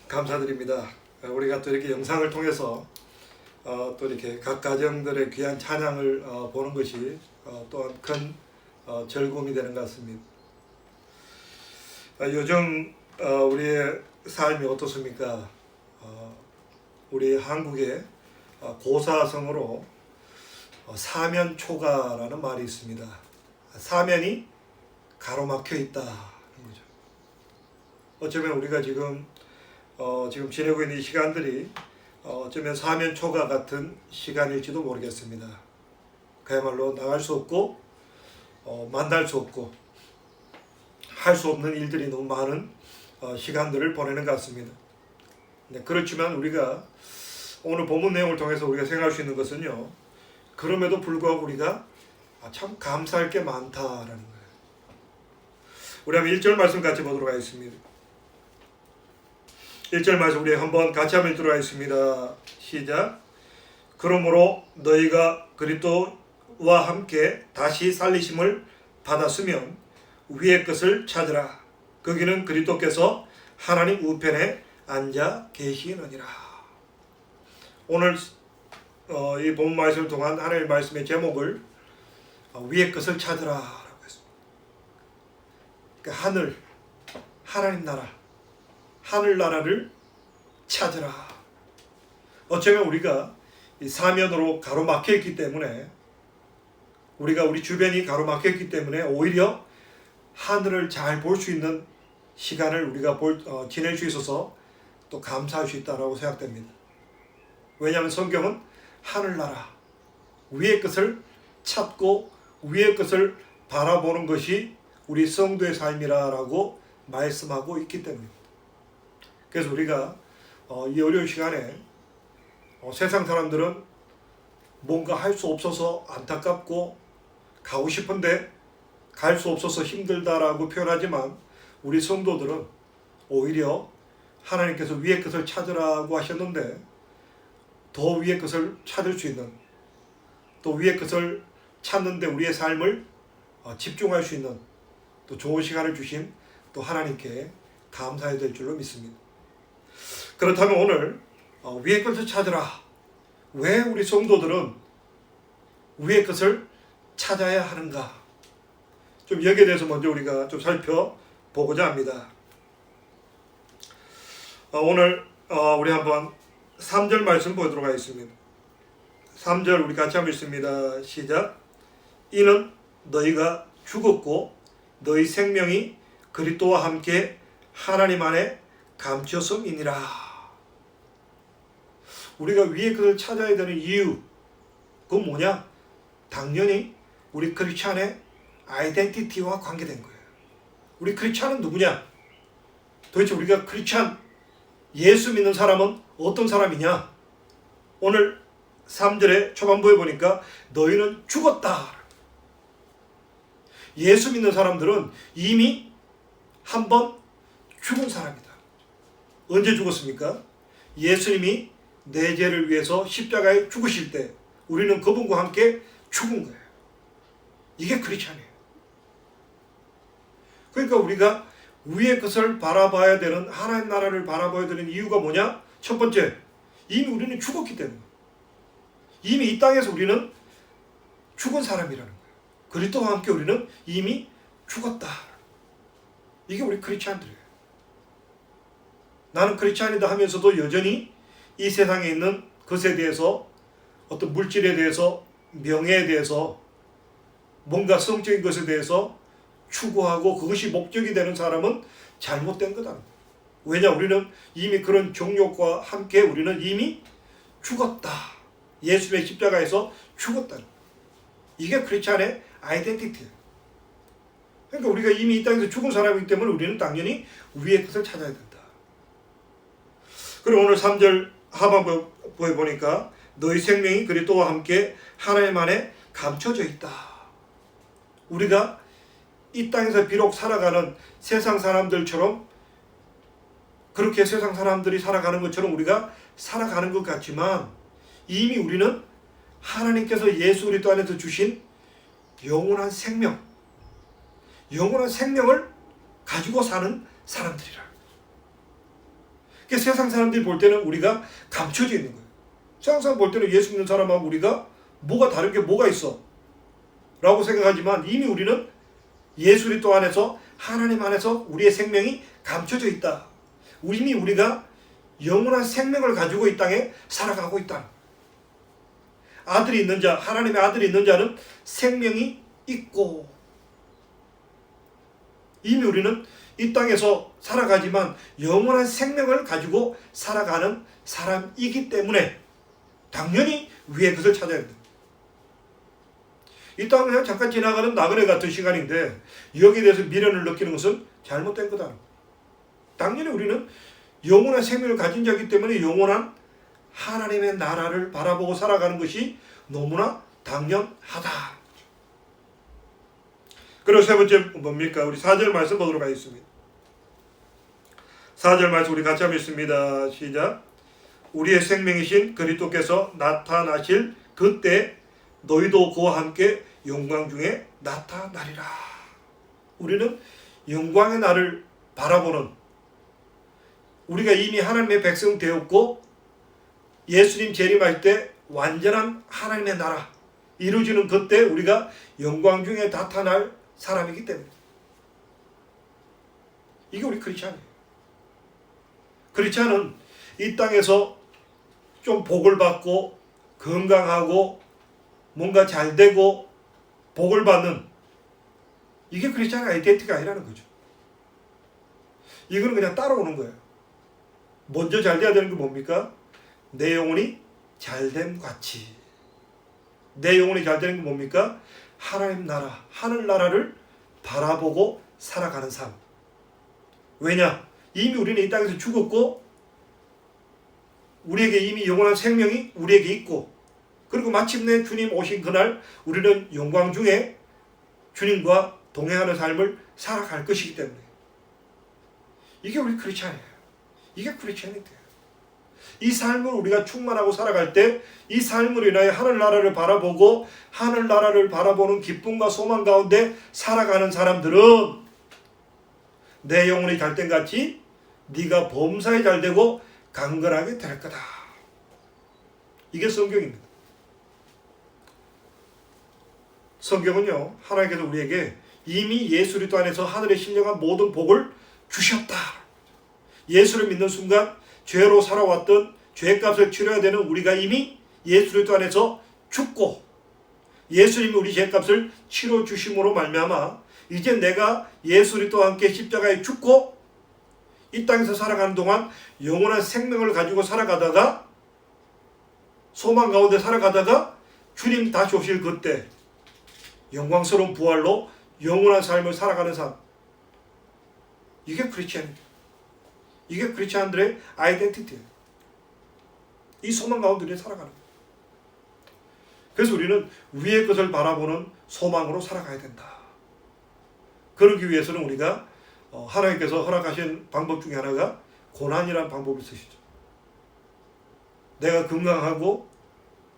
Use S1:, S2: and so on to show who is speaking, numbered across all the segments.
S1: 감사드립니다. 우리가 또 이렇게 영상을 통해서 또 이렇게 각 가정들의 귀한 찬양을 보는 것이 또한 큰 즐거움이 되는 것 같습니다. 요즘 우리의 삶이 어떻습니까? 우리 한국의 고사성어로 사면초가라는 말이 있습니다. 사면이 가로막혀 있다는 거죠. 어쩌면 우리가 지금 지내고 있는 이 시간들이 어쩌면 사면초가 같은 시간일지도 모르겠습니다. 그야말로 나갈 수 없고 만날 수 없고 할 수 없는 일들이 너무 많은 시간들을 보내는 것 같습니다. 네, 그렇지만 우리가 오늘 본문 내용을 통해서 우리가 생각할 수 있는 것은요, 그럼에도 불구하고 우리가 참 감사할 게 많다라는 거예요. 우리 한번 1절 말씀 같이 보도록 하겠습니다. 1절 말씀 우리 한번 같이 한번 읽도록 하겠습니다. 시작. 그러므로 너희가 그리스도와 함께 다시 살리심을 받았으면 위의 것을 찾으라. 거기는 그리스도께서 하나님 우편에 앉아 계시느니라. 오늘 이 본문 말씀을 통한 하나님의 말씀의 제목을 위의 것을 찾으라라고 했습니다. 그러니까 하늘, 하나님 나라, 하늘나라를 찾으라. 어쩌면 우리가 이 사면으로 가로막혀 있기 때문에, 우리가 우리 주변이 가로막혀 있기 때문에 오히려 하늘을 잘 볼 수 있는 시간을 우리가 지낼 수 있어서 또 감사할 수 있다고 생각됩니다. 왜냐하면 성경은 하늘나라, 위의 것을 찾고 위의 것을 바라보는 것이 우리 성도의 삶이라고 말씀하고 있기 때문입니다. 그래서 우리가 이 어려운 시간에 세상 사람들은 뭔가 할 수 없어서 안타깝고 가고 싶은데 갈 수 없어서 힘들다라고 표현하지만, 우리 성도들은 오히려 하나님께서 위의 것을 찾으라고 하셨는데 더 위의 것을 찾을 수 있는, 또 위의 것을 찾는데 우리의 삶을 집중할 수 있는 또 좋은 시간을 주신 또 하나님께 감사해야 될 줄로 믿습니다. 그렇다면 오늘 위의 것을 찾으라. 왜 우리 성도들은 위의 것을 찾아야 하는가? 좀 여기에 대해서 먼저 우리가 좀 살펴보고자 합니다. 오늘 우리 한번 3절 말씀 보도록 하겠습니다. 3절 우리 같이 한번 읽습니다. 시작. 이는 너희가 죽었고 너희 생명이 그리스도와 함께 하나님 안에 감추었음이니라. 우리가 위의 것을 찾아야 되는 이유, 그건 뭐냐? 당연히 우리 크리스찬의 아이덴티티와 관계된 거예요. 우리 크리스찬은 누구냐? 도대체 우리가 크리스찬, 예수 믿는 사람은 어떤 사람이냐? 오늘 3절의 초반부에 보니까 너희는 죽었다. 예수 믿는 사람들은 이미 한 번 죽은 사람이다. 언제 죽었습니까? 예수님이 내 죄를 위해서 십자가에 죽으실 때 우리는 그분과 함께 죽은 거예요. 이게 크리스찬이에요. 그러니까 우리가 위의 것을 바라봐야 되는, 하나님 나라를 바라봐야 되는 이유가 뭐냐? 첫 번째, 이미 우리는 죽었기 때문에. 이미 이 땅에서 우리는 죽은 사람이라는 거예요. 그리스도와 함께 우리는 이미 죽었다. 이게 우리 크리스찬들이에요. 나는 크리스찬이다 하면서도 여전히 이 세상에 있는 것에 대해서, 어떤 물질에 대해서, 명예에 대해서, 뭔가 성적인 것에 대해서 추구하고 그것이 목적이 되는 사람은 잘못된 거다. 왜냐? 우리는 이미 그런 정욕과 함께 우리는 이미 죽었다. 예수의 십자가에서 죽었다. 이게 크리스찬의 아이덴티티예요. 그러니까 우리가 이미 이 땅에서 죽은 사람이기 때문에 우리는 당연히 위의 것을 찾아야 된다. 그리고 오늘 3절 하반부에 보니까 너희 생명이 그리스도와 함께 하나님 안에 감춰져 있다. 우리가 이 땅에서 비록 살아가는 세상 사람들처럼, 그렇게 세상 사람들이 살아가는 것처럼 우리가 살아가는 것 같지만, 이미 우리는 하나님께서 예수 그리스도 안에서 주신 영원한 생명, 영원한 생명을 가지고 사는 사람들이라. 그러니까 세상 사람들이 볼 때는 우리가 감춰져 있는 거예요. 세상 사람 볼 때는 예수 믿는 사람하고 우리가 뭐가 다른 게 뭐가 있어? 라고 생각하지만 이미 우리는 예수 그리스도 안에서 하나님 안에서 우리의 생명이 감춰져 있다. 이미 우리가 영원한 생명을 가지고 이 땅에 살아가고 있다. 아들이 있는 자, 하나님의 아들이 있는 자는 생명이 있고, 이미 우리는 이 땅에서 살아가지만 영원한 생명을 가지고 살아가는 사람이기 때문에 당연히 위의 것을 찾아야 된다. 이 땅은 그냥 잠깐 지나가는 나그네 같은 시간인데 여기에 대해서 미련을 느끼는 것은 잘못된 거다. 당연히 우리는 영원한 생명을 가진 자이기 때문에 영원한 하나님의 나라를 바라보고 살아가는 것이 너무나 당연하다. 그리고 세 번째 뭡니까? 우리 4절 말씀 보도록 하겠습니다. 4절 말씀 우리 같이 한번 읽습니다. 시작. 우리의 생명이신 그리스도께서 나타나실 그때 너희도 그와 함께 영광 중에 나타나리라. 우리는 영광의 날을 바라보는, 우리가 이미 하나님의 백성 되었고 예수님 재림할 때 완전한 하나님의 나라 이루어지는 그때 우리가 영광 중에 나타날 사람이기 때문에 이게 우리 크리스찬이에요. 크리스찬은 이 땅에서 좀 복을 받고 건강하고 뭔가 잘되고 복을 받는, 이게 크리스찬의 아이덴티티가 아니라는 거죠. 이거는 그냥 따라오는 거예요. 먼저 잘 돼야 되는 게 뭡니까? 내 영혼이 잘됨 같이. 내 영혼이 잘 되는 게 뭡니까? 하나님 나라, 하늘나라를 바라보고 살아가는 삶. 왜냐? 이미 우리는 이 땅에서 죽었고 우리에게 이미 영원한 생명이 우리에게 있고, 그리고 마침내 주님 오신 그날 우리는 영광 중에 주님과 동행하는 삶을 살아갈 것이기 때문에 이게 우리 크리스찬이에요. 이게 크리스찬이에요. 이 삶을 우리가 충만하고 살아갈 때 이 삶으로 인하여 하늘나라를 바라보고 하늘나라를 바라보는 기쁨과 소망 가운데 살아가는 사람들은 내 영혼이 잘된 같이 네가 범사에 잘되고 강건하게 될 거다. 이게 성경입니다. 성경은요, 하나님께서 우리에게 이미 예수 그리스도 안에서 하늘에 신령한 모든 복을 주셨다. 예수를 믿는 순간 죄로 살아왔던 죄값을 치러야 되는 우리가 이미 예수 그리스도 안에서 죽고 예수님이 우리 죄값을 치러 주심으로 말미암아 이제 내가 예수 그리스도와 함께 십자가에 죽고 이 땅에서 살아가는 동안 영원한 생명을 가지고 살아가다가 소망 가운데 살아가다가 주님 다시 오실 그때 영광스러운 부활로 영원한 삶을 살아가는 삶. 이게 크리스찬입니다. 이게 크리스찬들의 아이덴티티예요. 이 소망 가운데 살아가는 거예요. 그래서 우리는 위의 것을 바라보는 소망으로 살아가야 된다. 그러기 위해서는 우리가 하나님께서 허락하신 방법 중에 하나가 고난이라는 방법을 쓰시죠. 내가 건강하고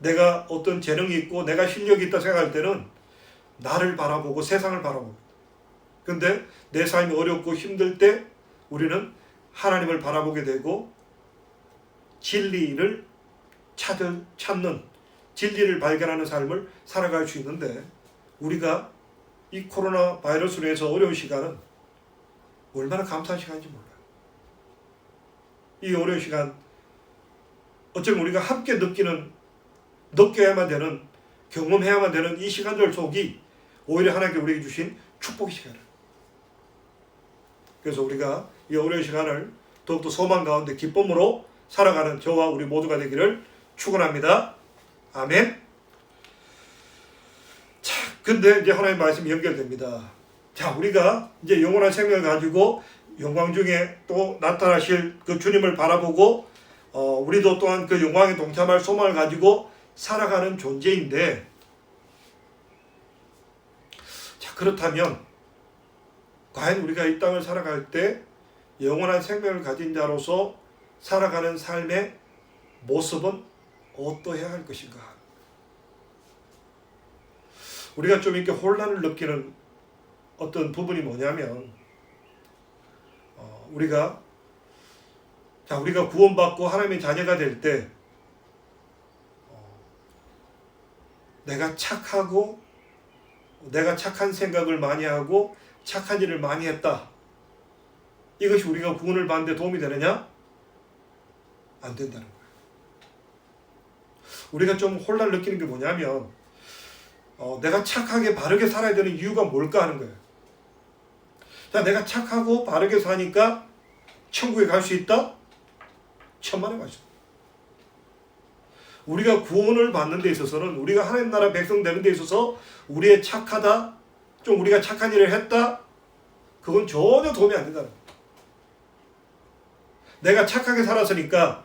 S1: 내가 어떤 재능이 있고 내가 실력이 있다 생각할 때는 나를 바라보고 세상을 바라봅니다. 근데 내 삶이 어렵고 힘들 때 우리는 하나님을 바라보게 되고 진리를 찾는, 진리를 발견하는 삶을 살아갈 수 있는데 우리가 이 코로나 바이러스로 인해서 어려운 시간은 얼마나 감사한 시간인지 몰라요. 이 어려운 시간 어쩌면 우리가 함께 느껴야만 되는, 경험해야만 되는 이 시간들 속이 오히려 하나님께 우리에게 주신 축복의 시간을. 그래서 우리가 이 어려운 시간을 더욱더 소망 가운데 기쁨으로 살아가는 저와 우리 모두가 되기를 축원합니다. 아멘. 자, 근데 이제 하나님의 말씀이 연결됩니다. 자, 우리가 이제 영원한 생명을 가지고 영광 중에 또 나타나실 그 주님을 바라보고 우리도 또한 그 영광에 동참할 소망을 가지고 살아가는 존재인데, 자, 그렇다면 과연 우리가 이 땅을 살아갈 때 영원한 생명을 가진 자로서 살아가는 삶의 모습은 어떠해야 할 것인가? 우리가 좀 이렇게 혼란을 느끼는 어떤 부분이 뭐냐면 우리가 자, 우리가 구원받고 하나님의 자녀가 될 때 내가 착하고 내가 착한 생각을 많이 하고 착한 일을 많이 했다. 이것이 우리가 구원을 받는 데 도움이 되느냐? 안 된다는 거예요. 우리가 좀 혼란을 느끼는 게 뭐냐면 내가 착하게 바르게 살아야 되는 이유가 뭘까 하는 거예요. 자, 내가 착하고 바르게 사니까 천국에 갈 수 있다? 천만에 맞죠. 우리가 구원을 받는 데 있어서는 우리가 하나님 나라 백성 되는 데 있어서 우리의 착하다, 좀 우리가 착한 일을 했다, 그건 전혀 도움이 안 된다는 거예요. 내가 착하게 살았으니까,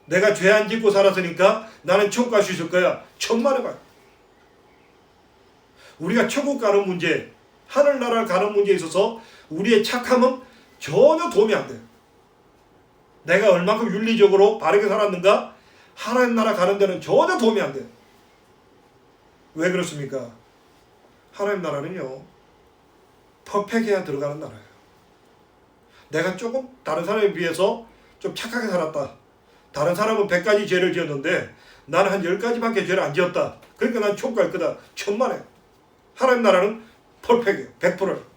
S1: 내가 죄 안 짓고 살았으니까 나는 천국 갈 수 있을 거야. 천만에 맞죠. 우리가 천국 가는 문제, 하늘나라 가는 문제에 있어서 우리의 착함은 전혀 도움이 안 돼요. 내가 얼마큼 윤리적으로 바르게 살았는가? 하나님 나라 가는 데는 전혀 도움이 안 돼요. 왜 그렇습니까? 하나님 나라는요, 퍼펙해야 들어가는 나라예요. 내가 조금 다른 사람에 비해서 좀 착하게 살았다. 다른 사람은 100가지 죄를 지었는데 나는 한 10가지밖에 죄를 안 지었다. 그러니까 난 천국 갈 거다. 천만에. 하나님 나라는 퍼펙해요. 100%예요.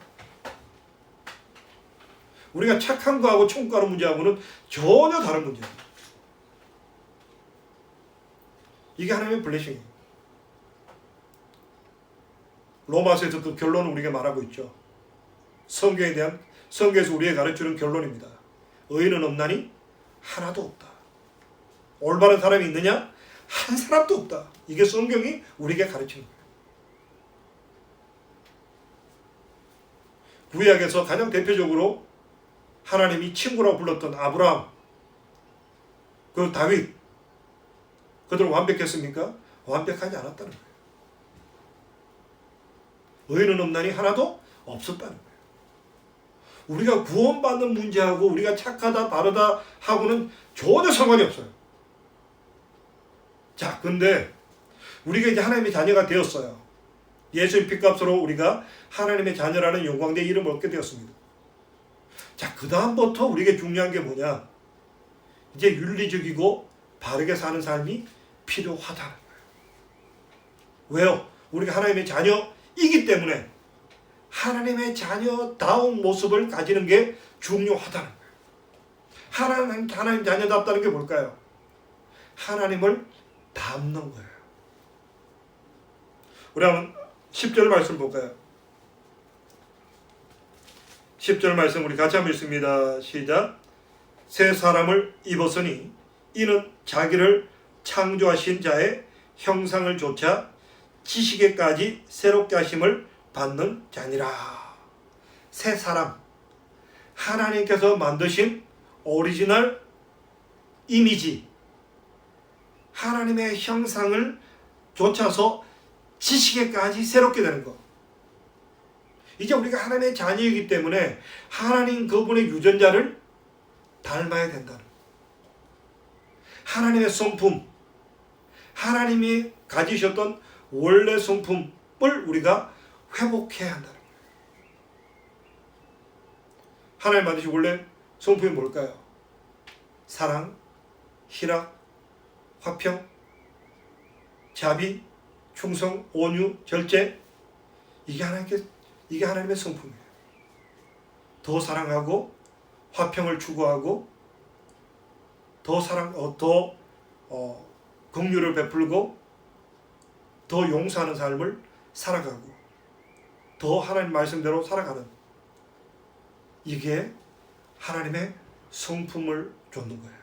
S1: 우리가 착한 거하고 천국 가는 문제하고는 전혀 다른 문제예요. 이게 하나님의 블레싱이에요. 로마서에서 그 결론을 우리에게 말하고 있죠. 성경에서 우리에게 가르치는 결론입니다. 의인은 없나니 하나도 없다. 올바른 사람이 있느냐? 한 사람도 없다. 이게 성경이 우리에게 가르치는 거예요. 구약에서 가장 대표적으로 하나님이 친구라고 불렀던 아브라함, 그 다윗, 그들은 완벽했습니까? 완벽하지 않았다는 거예요. 의인은 없나니 하나도 없었다는 거예요. 우리가 구원받는 문제하고 우리가 착하다 바르다 하고는 전혀 상관이 없어요. 자, 근데 우리가 이제 하나님의 자녀가 되었어요. 예수의 피값으로 우리가 하나님의 자녀라는 영광된 이름을 얻게 되었습니다. 자, 그 다음부터 우리에게 중요한 게 뭐냐? 이제 윤리적이고 바르게 사는 삶이 필요하다는 거예요. 왜요? 우리가 하나님의 자녀이기 때문에 하나님의 자녀다운 모습을 가지는 게 중요하다는 거예요. 하나님 자녀답다는 게 뭘까요? 하나님을 닮는 거예요. 우리 한번 10절 말씀 볼까요? 10절 말씀 우리 같이 한번 읽습니다. 시작. 새 사람을 입었으니 이는 자기를 창조하신 자의 형상을 조차 지식에까지 새롭게 하심을 받는 자니라. 새 사람, 하나님께서 만드신 오리지널 이미지, 하나님의 형상을 좇아서 지식에까지 새롭게 되는 것. 이제 우리가 하나님의 자녀이기 때문에 하나님 그분의 유전자를 닮아야 된다는 거예요. 하나님의 성품, 하나님이 가지셨던 원래 성품을 우리가 회복해야 한다는 거예요. 하나님 만드신 원래 성품이 뭘까요? 사랑, 희락, 화평, 자비, 충성, 온유, 절제. 이게 하나님의 성품이에요. 더 사랑하고 화평을 추구하고 더 긍휼을 베풀고 더 용서하는 삶을 살아가고 더 하나님 말씀대로 살아가는, 이게 하나님의 성품을 좇는 거예요.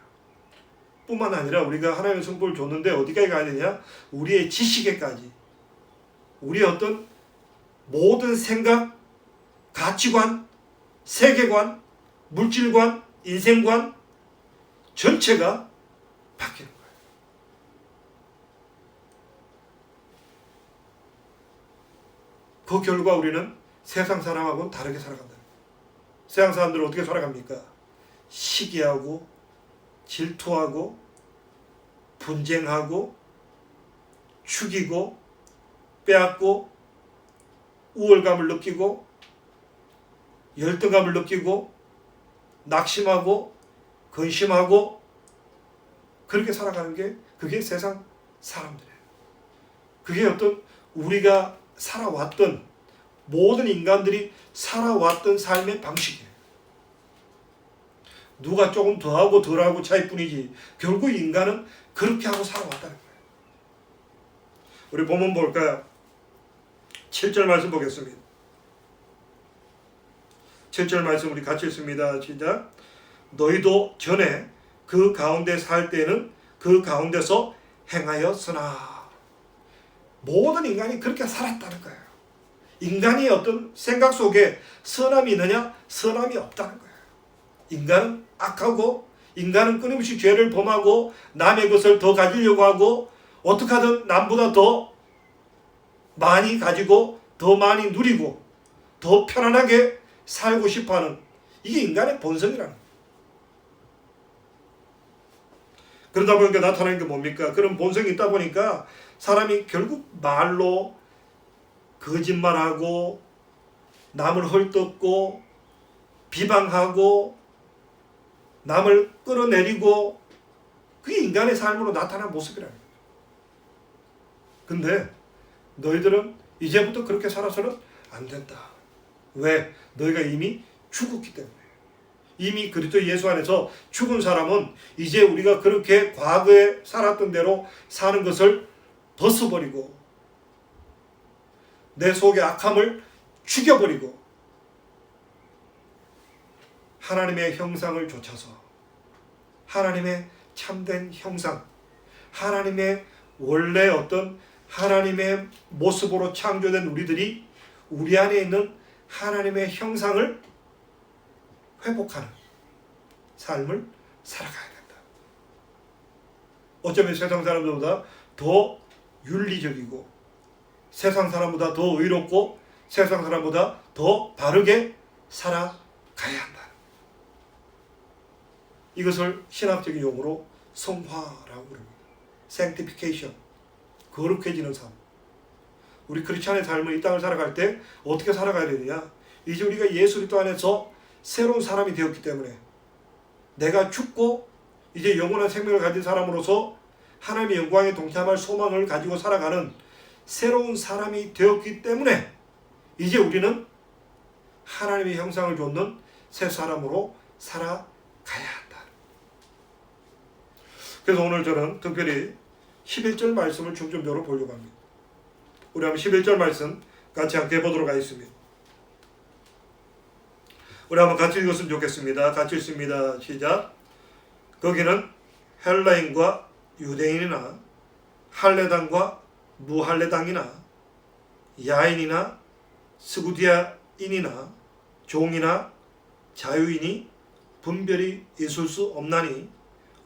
S1: 뿐만 아니라 우리가 하나님의 성품을 좇는데 어디까지 가야 되냐? 우리의 지식에까지, 우리의 어떤 모든 생각, 가치관, 세계관, 물질관, 인생관 전체가 바뀌는 거예요. 그 결과 우리는 세상 사람하고는 다르게 살아간다. 세상 사람들은 어떻게 살아갑니까? 시기하고 질투하고 분쟁하고 죽이고 빼앗고 우월감을 느끼고 열등감을 느끼고 낙심하고 근심하고 그렇게 살아가는 게 그게 세상 사람들이에요. 그게 어떤 우리가 살아왔던 모든 인간들이 살아왔던 삶의 방식이에요. 누가 조금 더하고 덜하고 차이뿐이지 결국 인간은 그렇게 하고 살아왔다는 거예요. 우리 본문 볼까요? 7절 말씀 보겠습니다. 7절 말씀 우리 같이 읽습니다. 시작. 너희도 전에 그 가운데 살 때는 그 가운데서 행하였으나. 모든 인간이 그렇게 살았다는 거예요. 인간이 어떤 생각 속에 선함이 있느냐? 선함이 없다는 거예요. 인간은 악하고 인간은 끊임없이 죄를 범하고 남의 것을 더 가지려고 하고 어떻게 하든 남보다 더 많이 가지고 더 많이 누리고 더 편안하게 살고 싶어하는 이게 인간의 본성이라는 거예요. 그러다 보니까 나타나는 게 뭡니까? 그런 본성이 있다 보니까 사람이 결국 말로 거짓말하고 남을 헐뜯고 비방하고 남을 끌어내리고 그게 인간의 삶으로 나타난 모습이라는 거예요. 근데 너희들은 이제부터 그렇게 살아서는 안 된다. 왜? 너희가 이미 죽었기 때문에. 이미 그리스도 예수 안에서 죽은 사람은 이제 우리가 그렇게 과거에 살았던 대로 사는 것을 벗어버리고 내 속의 악함을 죽여버리고 하나님의 형상을 좇아서 하나님의 참된 형상, 하나님의 원래 어떤 하나님의 모습으로 창조된 우리들이 우리 안에 있는 하나님의 형상을 회복하는 삶을 살아가야 된다. 어쩌면 세상 사람들보다 더 윤리적이고 세상 사람보다 더 의롭고 세상 사람보다 더 바르게 살아가야 한다. 이것을 신학적인 용어로 성화라고 부릅니다. sanctification, 거룩해지는 삶. 우리 크리스찬의 삶을 이 땅을 살아갈 때 어떻게 살아가야 되느냐? 이제 우리가 예수 그리스도 안에서 새로운 사람이 되었기 때문에 내가 죽고 이제 영원한 생명을 가진 사람으로서 하나님의 영광에 동참할 소망을 가지고 살아가는 새로운 사람이 되었기 때문에 이제 우리는 하나님의 형상을 좇는 새 사람으로 살아가야 한다. 그래서 오늘 저는 특별히 11절 말씀을 중점적으로 보려고 합니다. 우리 한번 11절 말씀 같이 함께 보도록 하겠습니다. 우리 한번 같이 읽었으면 좋겠습니다. 같이 읽습니다. 시작. 거기는 헬라인과 유대인이나 할례당과 무할례당이나 야인이나 스구디아인이나 종이나 자유인이 분별이 있을 수 없나니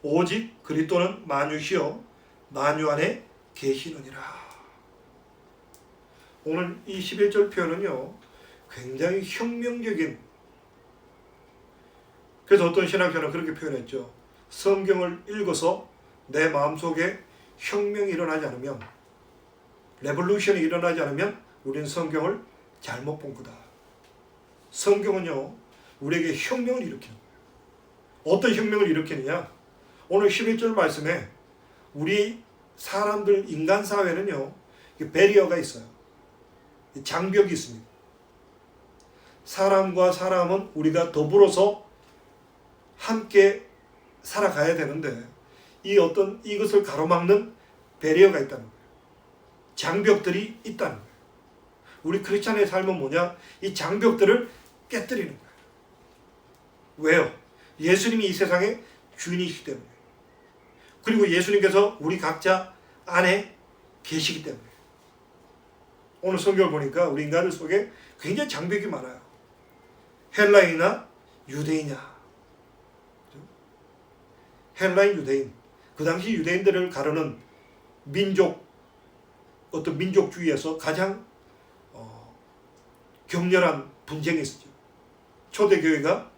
S1: 오직 그리스도는 만유시요 만유 안에 계시느니라. 오늘 이 11절 표현은요 굉장히 혁명적인, 그래서 어떤 신학자는 그렇게 표현했죠. 성경을 읽어서 내 마음속에 혁명이 일어나지 않으면, 레볼루션이 일어나지 않으면 우리는 성경을 잘못 본 거다. 성경은요 우리에게 혁명을 일으키는 거예요. 어떤 혁명을 일으키느냐? 오늘 11절 말씀에 우리 사람들 인간 사회는요 배리어가 있어요. 장벽이 있습니다. 사람과 사람은 우리가 더불어서 함께 살아가야 되는데 이것을 가로막는 배리어가 있다는 거예요. 장벽들이 있다는 거예요. 우리 크리스찬의 삶은 뭐냐? 이 장벽들을 깨뜨리는 거예요. 왜요? 예수님이 이 세상의 주인이시기 때문에. 그리고 예수님께서 우리 각자 안에 계시기 때문에. 오늘 성경을 보니까 우리 인간들 속에 굉장히 장벽이 많아요. 헬라인이나 유대인이냐. 헬라인, 유대인. 그 당시 유대인들을 가르는 어떤 민족주의에서 가장 격렬한 분쟁이 있었죠. 초대교회가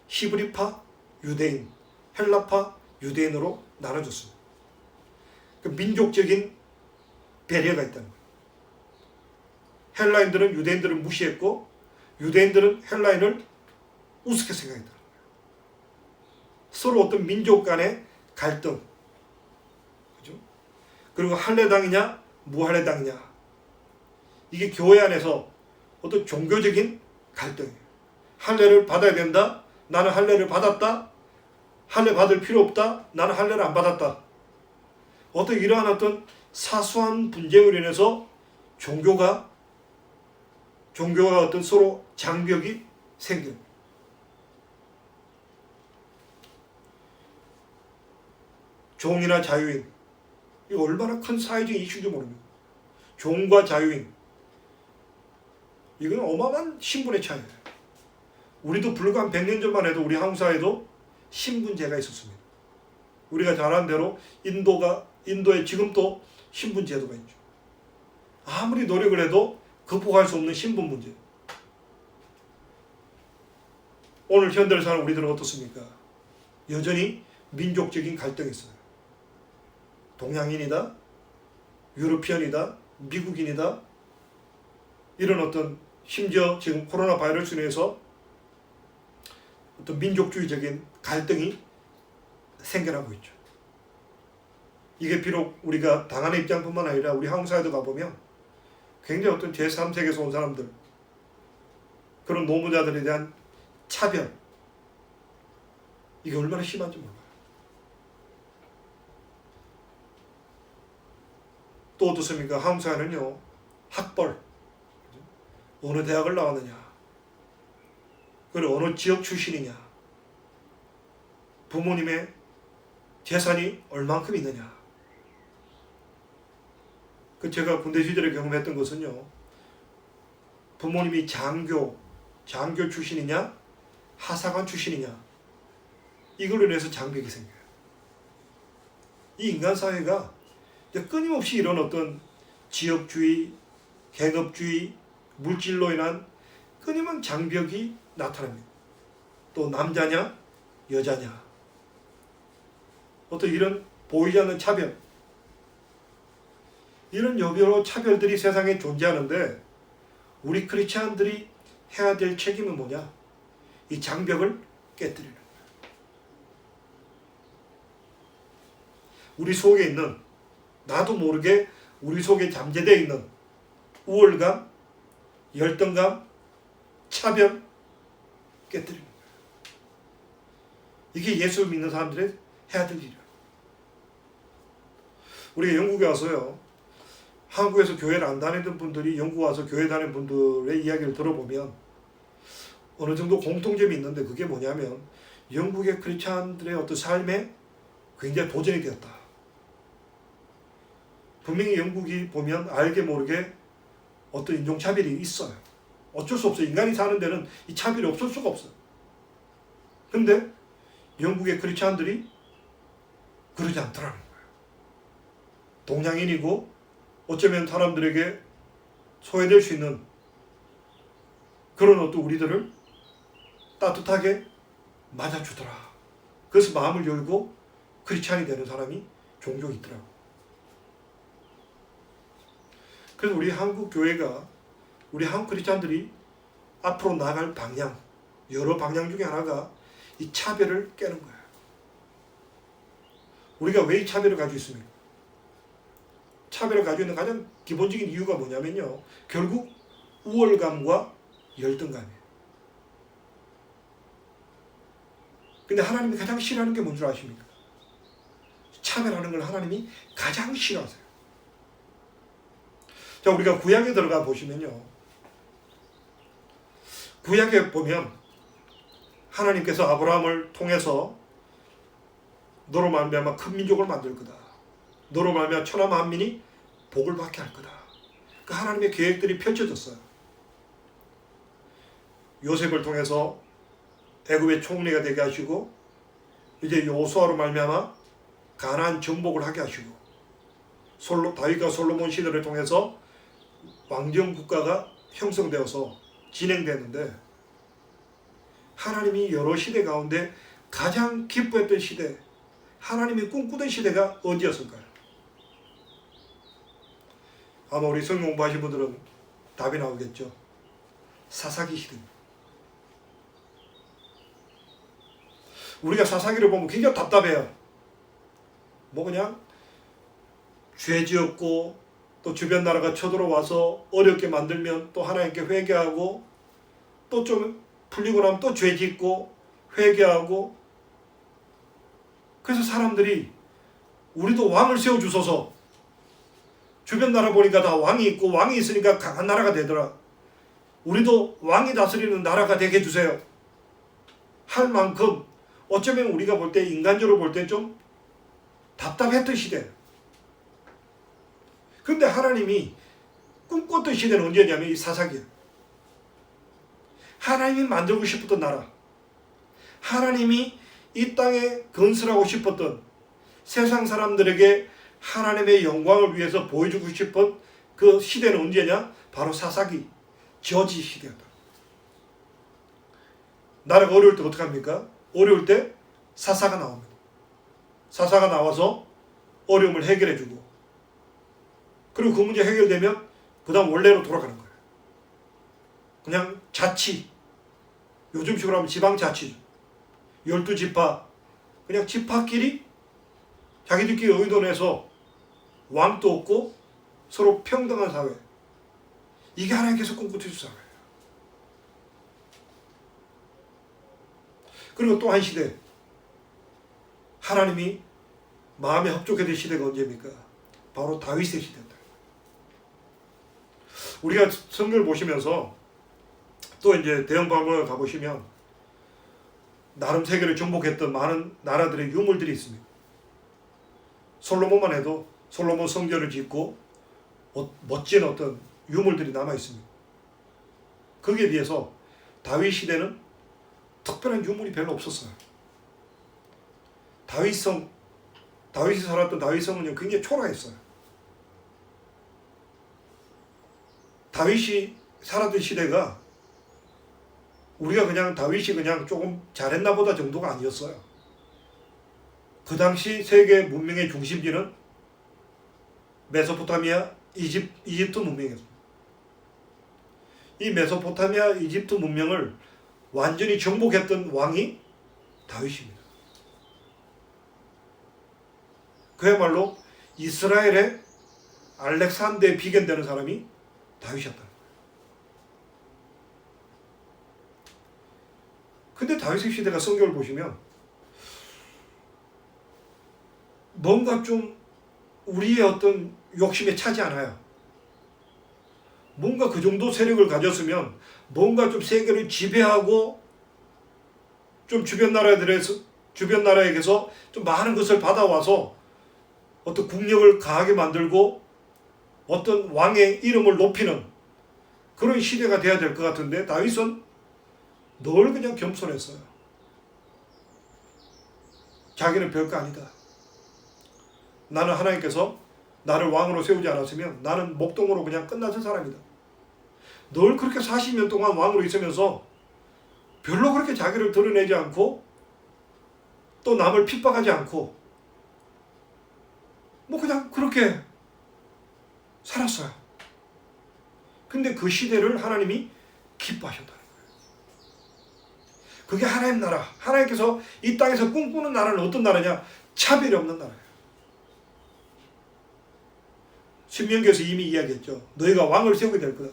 S1: 히브리파, 유대인, 헬라파, 유대인으로 나눠졌습니다. 그 민족적인 배려가 있다는 거예요. 헬라인들은 유대인들을 무시했고 유대인들은 헬라인을 우습게 생각했다는 거예요. 서로 어떤 민족 간의 갈등, 그죠? 그리고 할례당이냐 무할례당이냐, 이게 교회 안에서 어떤 종교적인 갈등이에요. 할례를 받아야 된다, 나는 할례를 받았다, 할례 받을 필요 없다, 나는 할례를 안 받았다. 어떤 이러한 어떤 사소한 분쟁으로 인해서 종교가 어떤 서로 장벽이 생깁니다. 종이나 자유인, 이거 얼마나 큰 사회적 이슈인지 모릅니다. 종과 자유인, 이건 어마어마한 신분의 차이예요. 우리도 불과 한 100년 전만 해도 우리 한국 사회도 신분제가 있었습니다. 우리가 잘 아는 대로 인도에 지금도 신분제도가 있죠. 아무리 노력을 해도 극복할 수 없는 신분 문제. 오늘 현대를 사는 우리들은 어떻습니까? 여전히 민족적인 갈등이 있어요. 동양인이다, 유러피언이다, 미국인이다, 이런 어떤, 심지어 지금 코로나 바이러스로 인해서 어떤 민족주의적인 갈등이 생겨나고 있죠. 이게 비록 우리가 당하는 입장뿐만 아니라 우리 한국 사회도 가보면 굉장히 어떤 제3세계에서 온 사람들, 그런 노무자들에 대한 차별, 이게 얼마나 심한지 몰라요. 또 어떻습니까? 한국 사회는요, 학벌, 어느 대학을 나왔느냐, 그리고 어느 지역 출신이냐, 부모님의 재산이 얼만큼 있느냐. 제가 군대 시절에 경험했던 것은요, 부모님이 장교 출신이냐, 하사관 출신이냐, 이걸로 인해서 장벽이 생겨요. 이 인간 사회가 끊임없이 이런 어떤 지역주의, 계급주의, 물질로 인한 끊임없는 장벽이 나타납니다. 또 남자냐, 여자냐, 어떤 이런 보이지 않는 차별, 이런 여러 차별들이 세상에 존재하는데 우리 크리스찬들이 해야 될 책임은 뭐냐? 이 장벽을 깨뜨리는 거예요. 우리 속에 있는, 나도 모르게 우리 속에 잠재되어 있는 우월감, 열등감, 차별 깨뜨리는 거예요. 이게 예수를 믿는 사람들의 해야 될 일이에요. 우리가 영국에 와서요, 한국에서 교회를 안 다니던 분들이 영국 와서 교회 다니는 분들의 이야기를 들어보면 어느 정도 공통점이 있는데, 그게 뭐냐면 영국의 크리스찬들의 어떤 삶에 굉장히 도전이 되었다. 분명히 영국이 보면 알게 모르게 어떤 인종차별이 있어요. 어쩔 수 없어요. 인간이 사는 데는 이 차별이 없을 수가 없어요. 근데 영국의 크리스찬들이 그러지 않더라는 거예요. 동양인이고 어쩌면 사람들에게 소외될 수 있는 그런 어떤 우리들을 따뜻하게 맞아주더라. 그래서 마음을 열고 크리스찬이 되는 사람이 종종 있더라고. 그래서 우리 한국 교회가, 우리 한국 크리스찬들이 앞으로 나아갈 방향, 여러 방향 중에 하나가 이 차별을 깨는 거예요. 우리가 왜 이 차별을 가지고 있습니까? 차별을 가지고 있는 가장 기본적인 이유가 뭐냐면요, 결국 우월감과 열등감이에요. 근데 하나님이 가장 싫어하는 게 뭔 줄 아십니까? 차별하는 걸 하나님이 가장 싫어하세요. 자, 우리가 구약에 들어가 보시면요, 구약에 보면 하나님께서 아브라함을 통해서 너로 말미암아 큰 민족을 만들 거다, 너로 말미암아 천하 만민이 복을 받게 할 거다. 그 하나님의 계획들이 펼쳐졌어요. 요셉을 통해서 애굽의 총리가 되게 하시고, 이제 여호수아로 말미암아 가나안 정복을 하게 하시고, 다윗과 솔로몬 시대를 통해서 왕정 국가가 형성되어서 진행되는데, 하나님이 여러 시대 가운데 가장 기뻐했던 시대, 하나님이 꿈꾸던 시대가 어디였을까요? 아마 우리 성경 공부하신 분들은 답이 나오겠죠. 사사기 시대입니다. 우리가 사사기를 보면 굉장히 답답해요. 뭐 그냥 죄 지었고 또 주변 나라가 쳐들어와서 어렵게 만들면 또 하나님께 회개하고 또 좀 풀리고 나면 또 죄 짓고 회개하고, 그래서 사람들이 우리도 왕을 세워주소서, 주변 나라 보니까 다 왕이 있고 왕이 있으니까 강한 나라가 되더라, 우리도 왕이 다스리는 나라가 되게 해주세요 할 만큼 어쩌면 우리가 볼 때, 인간적으로 볼 때 좀 답답했던 시대. 근데 하나님이 꿈꿨던 시대는 언제냐면 이 사사기예요. 하나님이 만들고 싶었던 나라, 하나님이 이 땅에 건설하고 싶었던, 세상 사람들에게 하나님의 영광을 위해서 보여주고 싶은 그 시대는 언제냐? 바로 사사기, 저지 시대였다. 나라가 어려울 때 어떡합니까? 어려울 때 사사가 나옵니다. 사사가 나와서 어려움을 해결해주고, 그리고 그 문제 해결되면 그 다음 원래로 돌아가는 거예요. 그냥 자치, 요즘식으로 하면 지방자치, 12지파, 그냥 지파끼리 자기들끼리 의논해서 왕도 없고 서로 평등한 사회, 이게 하나님께서 꿈꾸신 사회예요. 그리고 또 한 시대, 하나님이 마음에 합족해진 시대가 언제입니까? 바로 다윗의 시대다. 우리가 성경을 보시면서 또 이제 대형 박물관을 가보시면 나름 세계를 정복했던 많은 나라들의 유물들이 있습니다. 솔로몬만 해도 솔로몬 성전을 짓고 멋진 어떤 유물들이 남아 있습니다. 거기에 비해서 다윗 시대는 특별한 유물이 별로 없었어요. 다윗이 살았던 다윗성은 굉장히 초라했어요. 다윗이 살았던 시대가 우리가 그냥 다윗이 그냥 조금 잘했나 보다 정도가 아니었어요. 그 당시 세계 문명의 중심지는 메소포타미아, 이집트 문명이었습니다. 이 메소포타미아, 이집트 문명을 완전히 정복했던 왕이 다윗입니다. 그야말로 이스라엘의 알렉산더에 비견되는 사람이 다윗이었다. 근데 다윗의 시대가 성경을 보시면 뭔가 좀 우리의 어떤 욕심에 차지 않아요. 뭔가 그 정도 세력을 가졌으면 뭔가 좀 세계를 지배하고 좀 주변 나라에게서 좀 많은 것을 받아와서 어떤 국력을 강하게 만들고 어떤 왕의 이름을 높이는 그런 시대가 돼야 될 것 같은데, 다윗은 늘 그냥 겸손했어요. 자기는 별거 아니다. 나는 하나님께서 나를 왕으로 세우지 않았으면 나는 목동으로 그냥 끝났을 사람이다. 늘 그렇게 40년 동안 왕으로 있으면서 별로 그렇게 자기를 드러내지 않고 또 남을 핍박하지 않고 뭐 그냥 그렇게 살았어요. 근데 그 시대를 하나님이 기뻐하셨다는 거예요. 그게 하나님 나라, 하나님께서 이 땅에서 꿈꾸는 나라는 어떤 나라냐? 차별이 없는 나라예요. 신명기에서 이미 이야기했죠. 너희가 왕을 세우게 될 거다.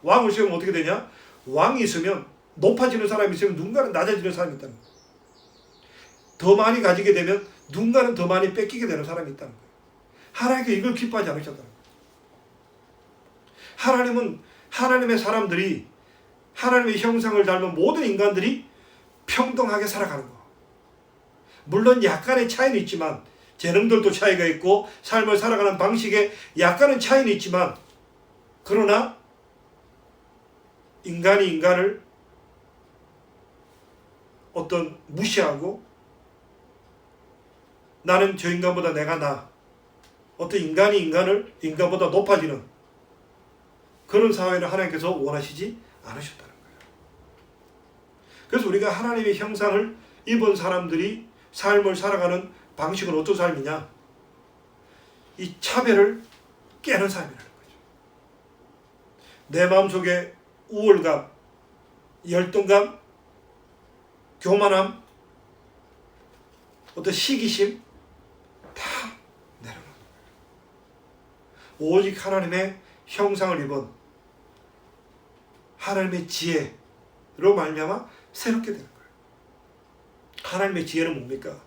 S1: 왕을 세우면 어떻게 되냐? 왕이 있으면, 높아지는 사람이 있으면 누군가는 낮아지는 사람이 있다는 거예요. 더 많이 가지게 되면 누군가는 더 많이 뺏기게 되는 사람이 있다는 거예요. 하나님께 이걸 기뻐하지 않으셨다는 거예요. 하나님은 하나님의 사람들이, 하나님의 형상을 닮은 모든 인간들이 평등하게 살아가는 거. 물론 약간의 차이는 있지만, 재능들도 차이가 있고 삶을 살아가는 방식에 약간은 차이는 있지만, 그러나 인간이 인간을 어떤 무시하고 나는 저 인간보다 내가 나, 어떤 인간이 인간보다 높아지는 그런 사회를 하나님께서 원하시지 않으셨다는 거예요. 그래서 우리가 하나님의 형상을 입은 사람들이 삶을 살아가는 방식은 어떤 삶이냐? 이 차별을 깨는 삶이라는 거죠. 내 마음속에 우월감, 열등감, 교만함, 어떤 시기심 다 내려놓는 거예요. 오직 하나님의 형상을 입은 하나님의 지혜로 말미암아 새롭게 되는 거예요. 하나님의 지혜는 뭡니까?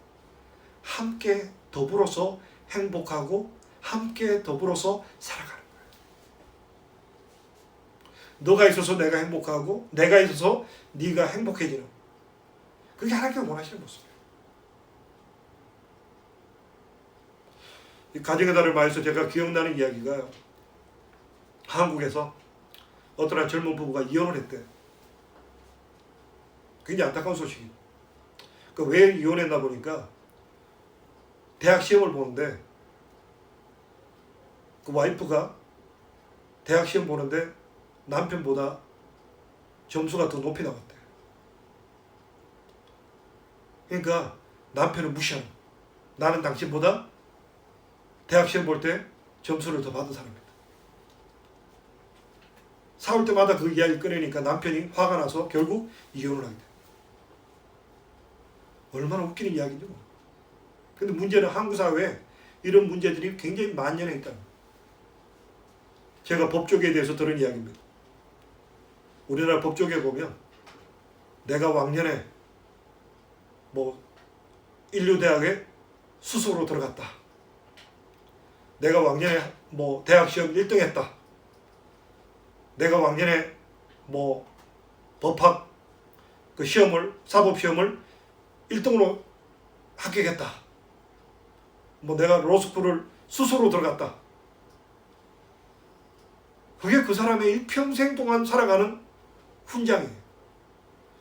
S1: 함께 더불어서 행복하고 함께 더불어서 살아가는 거예요. 너가 있어서 내가 행복하고 내가 있어서 네가 행복해지는, 그게 하나님께서 원하시는 모습이에요. 이 가정의 달을 말해서 제가 기억나는 이야기가, 한국에서 어떤 한 젊은 부부가 이혼을 했대. 굉장히 안타까운 소식이에요. 왜 이혼했나 보니까 대학 시험을 보는데 그 와이프가 대학 시험 보는데 남편보다 점수가 더 높이 나왔대. 그러니까 남편을 무시하는, 나는 당신보다 대학 시험 볼 때 점수를 더 받은 사람이다. 싸울 때마다 그 이야기 꺼내니까 남편이 화가 나서 결국 이혼을 하게 돼. 얼마나 웃기는 이야기인지 모르겠어요. 근데 문제는 한국 사회에 이런 문제들이 굉장히 만연해 있다는 거예요. 제가 법조계에 대해서 들은 이야기입니다. 우리나라 법조계에 보면 내가 왕년에 인류대학에 수석으로 들어갔다. 내가 왕년에 대학 시험 1등 했다. 내가 왕년에 법학 그 시험을, 사법시험을 1등으로 합격했다. 내가 로스쿨을 수석으로 들어갔다. 그게 그 사람의 일평생 동안 살아가는 훈장이에요.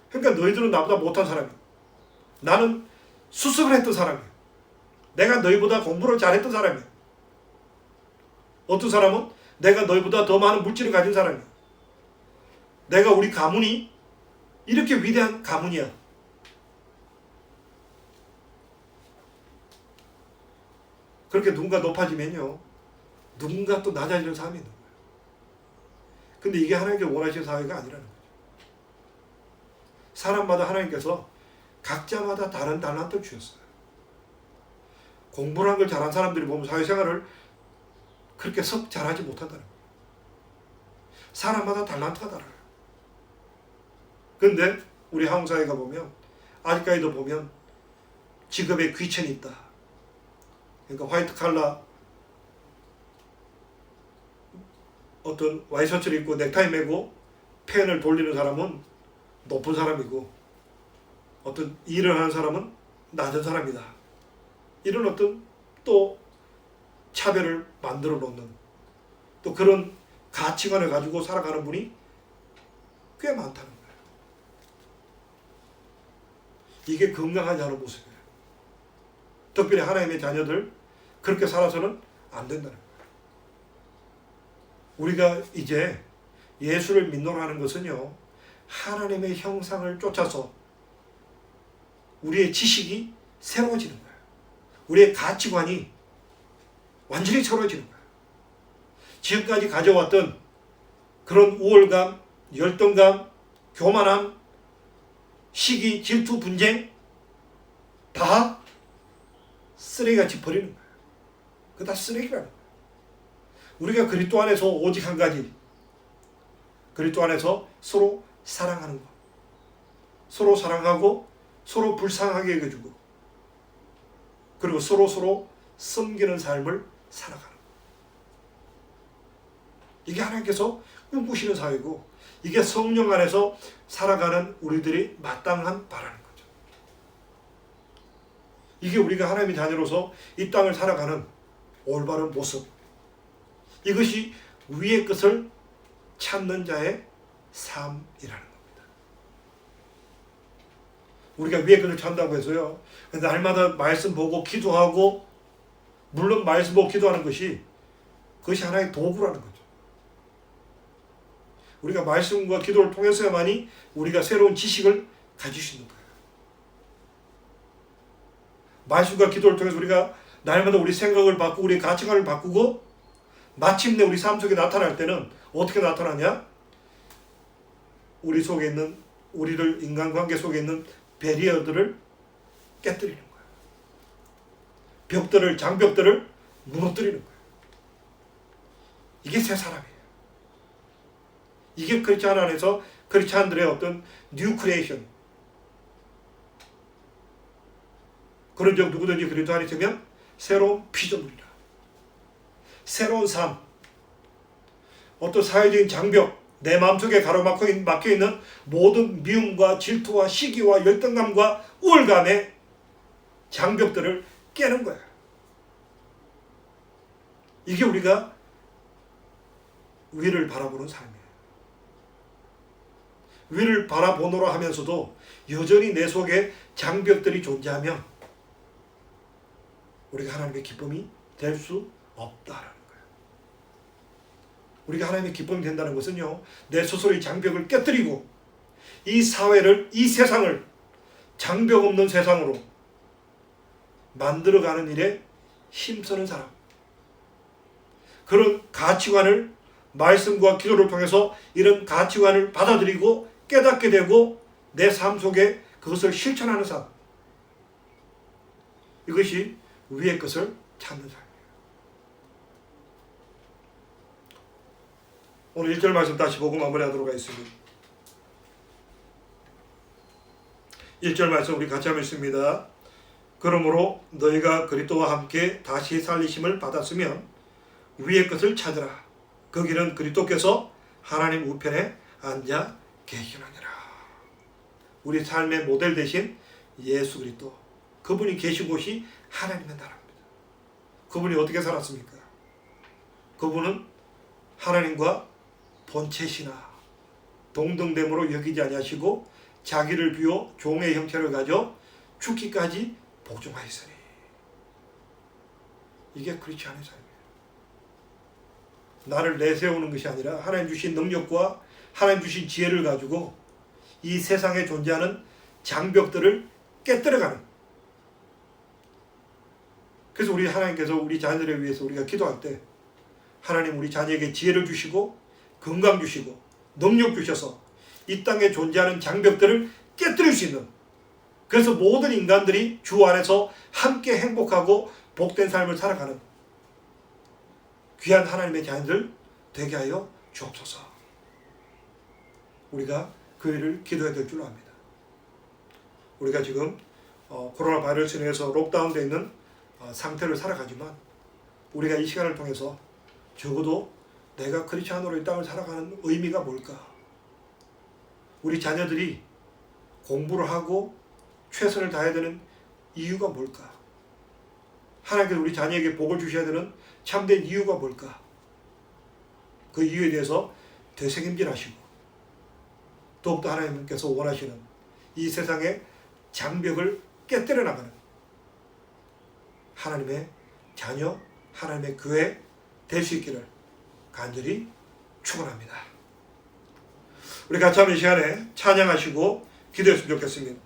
S1: 그러니까 너희들은 나보다 못한 사람이야. 나는 수석을 했던 사람이야. 내가 너희보다 공부를 잘했던 사람이야. 어떤 사람은 내가 너희보다 더 많은 물질을 가진 사람이야. 내가 우리 가문이 이렇게 위대한 가문이야. 그렇게 누군가 높아지면요, 누군가 또 낮아지는 사람이 있는 거예요. 근데 이게 하나님께서 원하시는 사회가 아니라는 거죠. 사람마다 하나님께서 각자마다 다른 달란트를 주셨어요. 공부를 한 걸 잘한 사람들이 보면 사회생활을 그렇게 썩 잘하지 못한다는 거예요. 사람마다 달란트가 달라요. 근데 우리 한국 사회가 보면 아직까지도 보면 직업에 귀천이 있다. 그러니까 화이트 칼라 어떤 와이셔츠를 입고 넥타이 매고 펜을 돌리는 사람은 높은 사람이고 어떤 일을 하는 사람은 낮은 사람이다. 이런 어떤 또 차별을 만들어 놓는, 또 그런 가치관을 가지고 살아가는 분이 꽤 많다는 거예요. 이게 건강하지 않은 모습이에요. 특별히 하나님의 자녀들 그렇게 살아서는 안 된다는 거예요. 우리가 이제 예수를 믿노라 하는 것은요, 하나님의 형상을 쫓아서 우리의 지식이 새로워지는 거예요. 우리의 가치관이 완전히 새로워지는 거예요. 지금까지 가져왔던 그런 우월감, 열등감, 교만함, 시기, 질투, 분쟁 다 쓰레기같이 버리는 거예요. 그거 다 쓰레기라는 거예요. 우리가 그리스도 안에서 오직 한 가지, 그리스도 안에서 서로 사랑하는 것, 서로 사랑하고 서로 불쌍하게 여겨주고, 그리고 서로 섬기는 삶을 살아가는 것. 이게 하나님께서 꿈꾸시는 사회고, 이게 성령 안에서 살아가는 우리들이 마땅한 바라는 거죠. 이게 우리가 하나님의 자녀로서 이 땅을 살아가는 올바른 모습, 이것이 위의 것을 찾는 자의 삶이라는 겁니다. 우리가 위의 것을 찾는다고 해서요, 날마다 말씀 보고 기도하고, 물론 말씀 보고 기도하는 것이 그것이 하나의 도구라는 거죠. 우리가 말씀과 기도를 통해서야만이 우리가 새로운 지식을 가질 수 있는 거예요. 말씀과 기도를 통해서 우리가 날마다 우리 생각을 바꾸고 우리 가치관을 바꾸고 마침내 우리 삶 속에 나타날 때는 어떻게 나타나냐? 우리 속에 있는, 우리를 인간관계 속에 있는 배리어들을 깨뜨리는 거예요. 벽들을, 장벽들을 무너뜨리는 거예요. 이게 새 사람이에요. 이게 크리스찬 안에서 크리스찬들의 어떤 뉴 크리에이션. 그런 적 누구든지 그리스도 안에 있으면 새로운 피조물이라. 새로운 삶. 어떤 사회적인 장벽, 내 마음속에 가로막혀 있는 모든 미움과 질투와 시기와 열등감과 우월감의 장벽들을 깨는 거야. 이게 우리가 위를 바라보는 삶이에요. 위를 바라보노라 하면서도 여전히 내 속에 장벽들이 존재하면 우리가 하나님의 기쁨이 될 수 없다라는 거예요. 우리가 하나님의 기쁨이 된다는 것은요, 내 스스로의 장벽을 깨뜨리고 이 사회를, 이 세상을 장벽 없는 세상으로 만들어가는 일에 힘쓰는 사람. 그런 가치관을 말씀과 기도를 통해서 이런 가치관을 받아들이고 깨닫게 되고 내 삶 속에 그것을 실천하는 삶. 이것이 위의 것을 찾는 삶이에요. 오늘 1절 말씀 다시 보고 마무리하도록 하겠습니다. 1절 말씀 우리 같이 한번 읽습니다. 그러므로 너희가 그리스도와 함께 다시 살리심을 받았으면 위의 것을 찾으라. 거기는 그리스도께서 하나님 우편에 앉아 계시느니라. 우리 삶의 모델 되신 예수 그리스도, 그분이 계신 곳이 하나님의 나라입니다. 그분이 어떻게 살았습니까? 그분은 하나님과 본체시나 동등됨으로 여기지 아니하시고 자기를 비워 종의 형체를 가져 죽기까지 복종하였으니. 이게 크리스찬의 삶이에요. 나를 내세우는 것이 아니라 하나님 주신 능력과 하나님 주신 지혜를 가지고 이 세상에 존재하는 장벽들을 깨뜨려가는. 그래서 우리 하나님께서 우리 자녀들을 위해서 우리가 기도할 때 하나님 우리 자녀에게 지혜를 주시고 건강 주시고 능력 주셔서 이 땅에 존재하는 장벽들을 깨뜨릴 수 있는, 그래서 모든 인간들이 주 안에서 함께 행복하고 복된 삶을 살아가는 귀한 하나님의 자녀들 되게 하여 주옵소서. 우리가 그 일을 기도해야 될 줄 압니다. 우리가 지금 코로나 바이러스로 인해서 록다운되어 있는 상태를 살아가지만 우리가 이 시간을 통해서 적어도 내가 크리스찬으로 이 땅을 살아가는 의미가 뭘까? 우리 자녀들이 공부를 하고 최선을 다해야 되는 이유가 뭘까? 하나님께서 우리 자녀에게 복을 주셔야 되는 참된 이유가 뭘까? 그 이유에 대해서 되새김질하시고 더욱더 하나님께서 원하시는 이 세상의 장벽을 깨뜨려 나가는 하나님의 자녀, 하나님의 교회 될 수 있기를 간절히 축원합니다. 우리 같이 한번 이 시간에 찬양하시고 기도했으면 좋겠습니다.